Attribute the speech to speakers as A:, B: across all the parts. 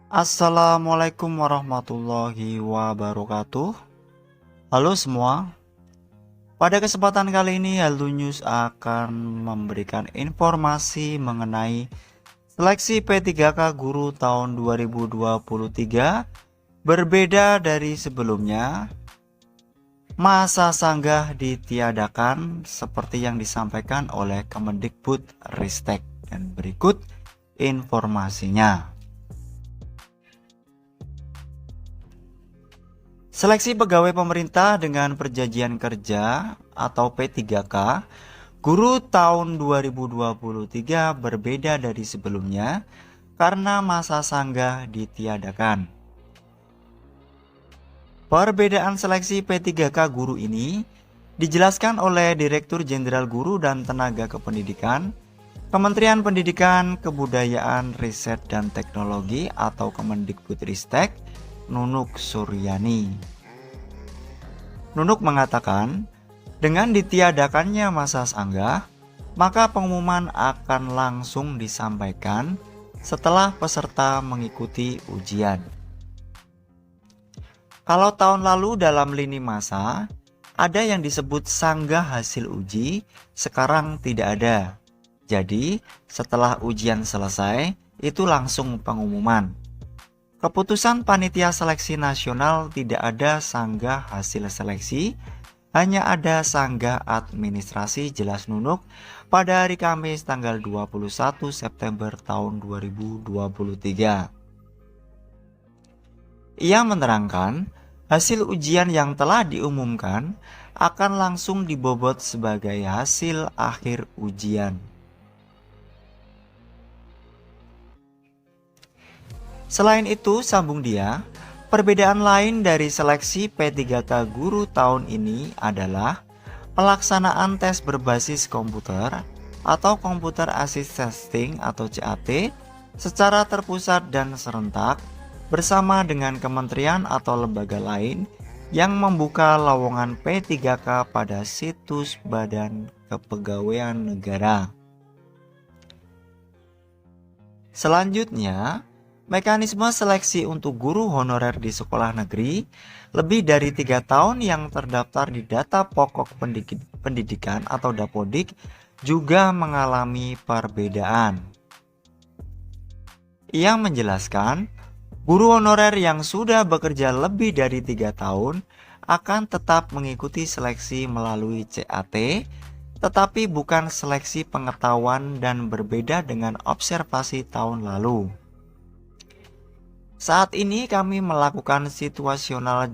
A: Assalamualaikum warahmatullahi wabarakatuh. Halo semua. Pada kesempatan kali ini Halo News akan memberikan informasi mengenai seleksi P3K Guru tahun 2023. Berbeda dari sebelumnya, masa sanggah ditiadakan seperti yang disampaikan oleh Kemendikbudristek, dan berikut informasinya. Seleksi pegawai pemerintah dengan perjanjian kerja atau P3K Guru tahun 2023 berbeda dari sebelumnya karena masa sanggah ditiadakan. Perbedaan seleksi P3K Guru ini dijelaskan oleh Direktur Jenderal Guru dan Tenaga Kependidikan, Kementerian Pendidikan, Kebudayaan, Riset dan Teknologi atau Kemendikbudristek, Nunuk Suryani. Nunuk mengatakan, dengan ditiadakannya masa sanggah, maka pengumuman akan langsung disampaikan setelah peserta mengikuti ujian. Kalau tahun lalu dalam lini masa, ada yang disebut sanggah hasil uji, sekarang tidak ada. Jadi, setelah ujian selesai, itu langsung pengumuman. Keputusan Panitia Seleksi Nasional tidak ada sanggah hasil seleksi, hanya ada sanggah administrasi, jelas Nunuk pada hari Kamis tanggal 21 September tahun 2023. Ia menerangkan, hasil ujian yang telah diumumkan akan langsung dibobot sebagai hasil akhir ujian. Selain itu, sambung dia, perbedaan lain dari seleksi P3K Guru tahun ini adalah pelaksanaan tes berbasis komputer atau Computer Assisted Testing atau CAT secara terpusat dan serentak bersama dengan kementerian atau lembaga lain yang membuka lowongan P3K pada situs Badan Kepegawaian Negara. Selanjutnya, mekanisme seleksi untuk guru honorer di sekolah negeri lebih dari 3 tahun yang terdaftar di data pokok pendidikan atau Dapodik juga mengalami perbedaan. Ia menjelaskan, guru honorer yang sudah bekerja lebih dari 3 tahun akan tetap mengikuti seleksi melalui CAT, tetapi bukan seleksi pengetahuan dan berbeda dengan observasi tahun lalu. Saat ini kami melakukan situational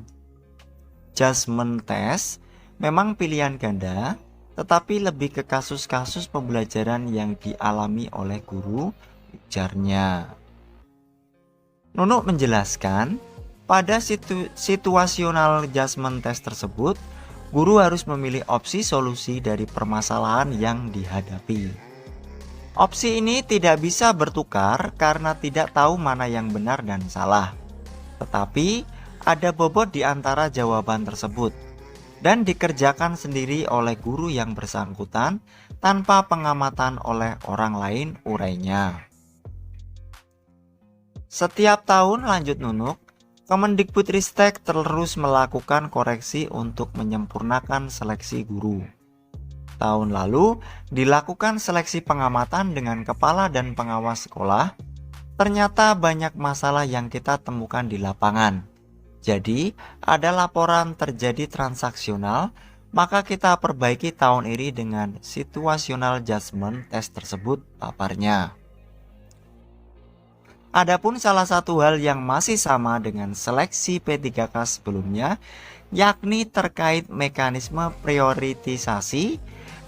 A: judgment test, memang pilihan ganda, tetapi lebih ke kasus-kasus pembelajaran yang dialami oleh guru, ujarnya. Nunuk menjelaskan, pada situational judgment test tersebut, guru harus memilih opsi solusi dari permasalahan yang dihadapi. Opsi ini tidak bisa bertukar karena tidak tahu mana yang benar dan salah. Tetapi ada bobot di antara jawaban tersebut dan dikerjakan sendiri oleh guru yang bersangkutan tanpa pengamatan oleh orang lain, urainya. Setiap tahun, lanjut Nunuk, Kemendikbudristek terus melakukan koreksi untuk menyempurnakan seleksi guru. Tahun lalu dilakukan seleksi pengamatan dengan kepala dan pengawas sekolah. Ternyata banyak masalah yang kita temukan di lapangan. Jadi ada laporan terjadi transaksional, maka kita perbaiki tahun ini dengan situational judgment test tersebut, paparnya. Adapun salah satu hal yang masih sama dengan seleksi P3K sebelumnya, yakni terkait mekanisme prioritisasi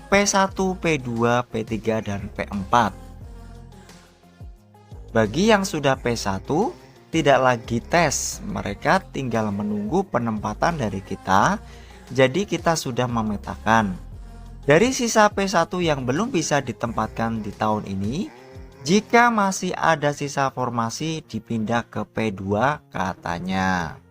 A: P1, P2, P3, dan P4. Bagi yang sudah P1, tidak lagi tes, mereka tinggal menunggu penempatan dari kita, jadi kita sudah memetakan. Dari sisa P1 yang belum bisa ditempatkan di tahun ini, jika masih ada sisa formasi dipindah ke P2, katanya.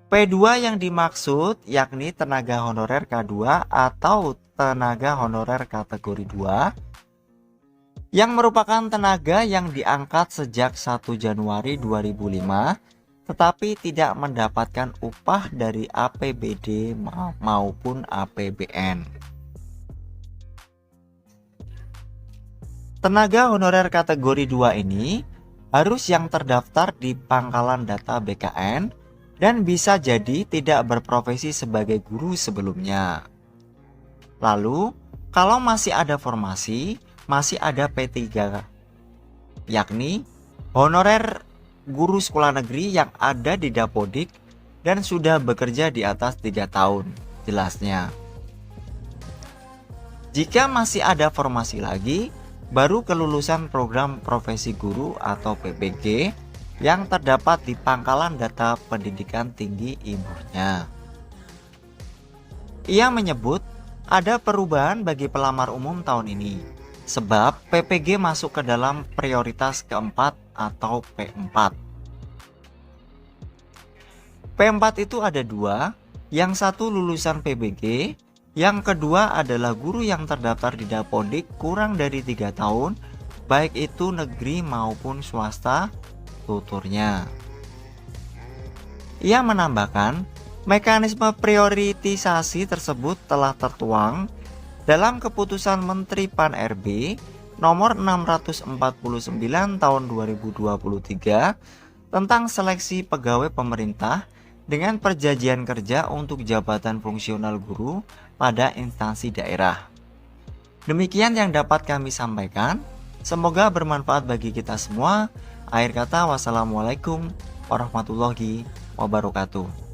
A: P2 yang dimaksud yakni tenaga honorer K2 atau tenaga honorer kategori 2 yang merupakan tenaga yang diangkat sejak 1 Januari 2005 tetapi tidak mendapatkan upah dari APBD maupun APBN. Tenaga honorer kategori 2 ini harus yang terdaftar di Pangkalan Data BKN dan bisa jadi tidak berprofesi sebagai guru sebelumnya. Lalu, kalau masih ada formasi, masih ada P3, yakni honorer guru sekolah negeri yang ada di Dapodik dan sudah bekerja di atas 3 tahun, jelasnya. Jika masih ada formasi lagi, baru kelulusan program profesi guru atau PPG yang terdapat di Pangkalan Data Pendidikan Tinggi IMUR-nya. Ia menyebut ada perubahan bagi pelamar umum tahun ini, sebab PPG masuk ke dalam prioritas keempat atau P4. P4 itu ada 2, yang satu lulusan PBG, yang kedua adalah guru yang terdaftar di Dapodik kurang dari 3 tahun, baik itu negeri maupun swasta, tuturnya. Ia menambahkan, mekanisme prioritisasi tersebut telah tertuang dalam keputusan Menteri Pan-RB nomor 649 tahun 2023 tentang seleksi pegawai pemerintah dengan perjanjian kerja untuk jabatan fungsional guru pada instansi daerah. Demikian yang dapat kami sampaikan. Semoga bermanfaat bagi kita semua. Akhir kata, wassalamualaikum warahmatullahi wabarakatuh.